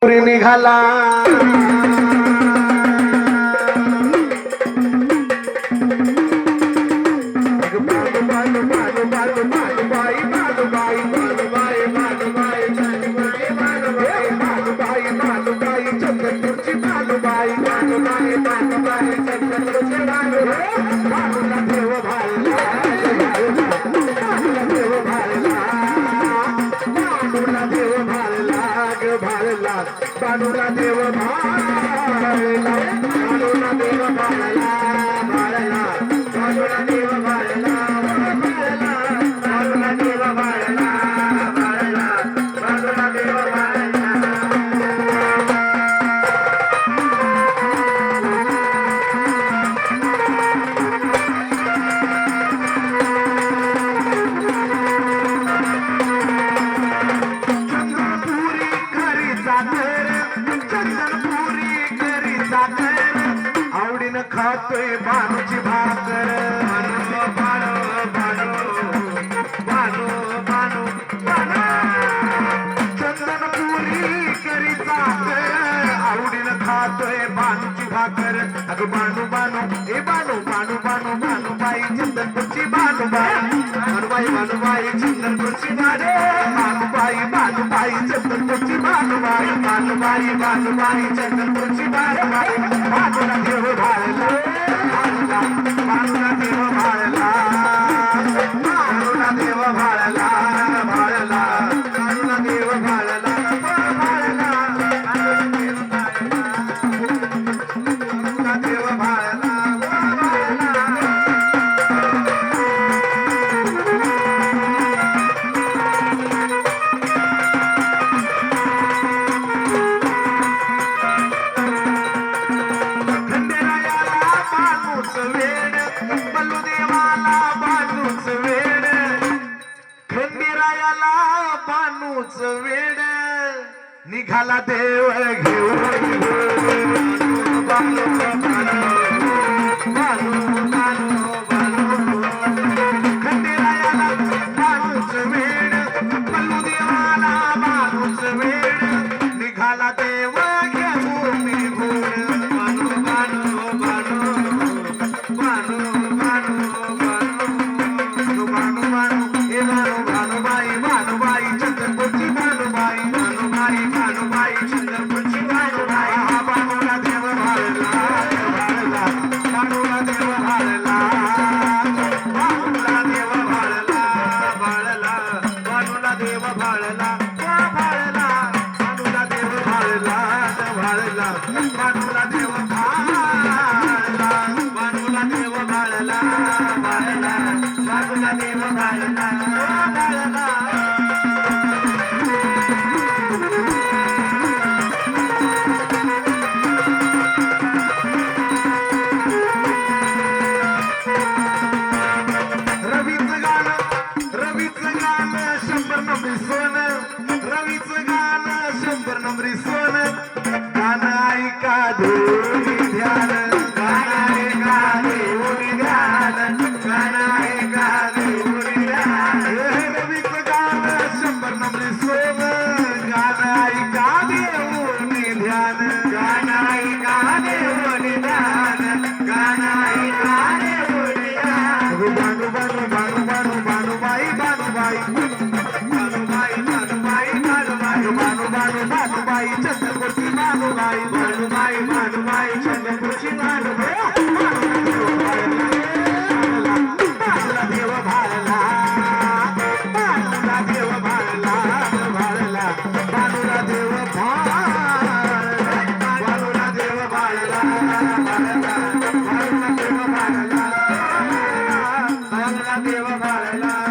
निघाला बाणूला देव भाळला बाणूला देव भाळला भाळला बाणूला देव भाळला भाळला बाणूला देव भाळला भाळला बाणूला देव भाळला आवडीनं खातोय बाणूची भाकर बाणू बाणू बाणू बाणू बाणू चंदनपुरी करी चाकर आवडीनं खातोय बाणूची भाकर अगं बाणू बाणू ए बाणू बाणू बाणू बाणू बाई चंदनपूरची बाणू बाई बाणूबाई बाणूबाई चंदनपूरची बाणूबाई बाणूबाई चंदनपूरची बाणूबाई बाणूबाई बाणूबाई चंदनपूरची बाणूबाई बाणूला देव भाळला बाणूला देव भाळला बाणूला देव भाळला भाळला बाणूला देव भाळला भाळला बाणूला देव भाळला बाणूला देव भाळला वेड निघाला देव घेऊन बाणू बाणू बाणू बाणू बाणू खंडेरायाला बाणूच वेड पल्लू देवाला बाणूच वेड निघाला देव घेऊन निघून बाणू बाणू बाणू बाणू बाणू बाणू बाणू बाणू हे बाणू बाणूबाई बाणूबाई चंद्रपूरची बाणूबाई बाणूबाई बाणूबाई चंद्रपूरची बाणूबाई बाणूला देव भाळला भाळला बाणूला देव भाळला बाणूला देव भाळला भाळला बाणूला देव भाळला भाळला बाणूला देव भाळला भाळला बाणूला देव भाळला बाणूला देव भाळला भाळला बाणूला देव भाळला भाळला रवीचं गाणं 100 नंबरी सोनं रवीचं गाणं 100 नंबरी सोनं गाणं ऐका देऊनी ध्यान गाणं ऐका देऊनी ध्यान गाणं ऐका देऊनी ध्यान रवीचं गाणं 100 नंबरी सोनं गाणं ऐका देऊनी ध्यान गाणं ऐका देऊनी ध्यान गाणं ऐका देऊनी ध्यान बाणू बाणू बाणू बाणू बाणूबाई बाणूबाई बाणूबाई बाणूबाई बाणूबाई बाणू बाणू बाणूबाई चंद्रपूरची बाणूबाई बाणूबाई बाणूबाई चंद्रपूरची बाणूबाई बाणूला देव भाळला बाणूला देव भाळला भाळला बाणूला देव भाळला बाणूला देव भाळला भाळला बाणूला देव भाळला बाणूला देव भाळला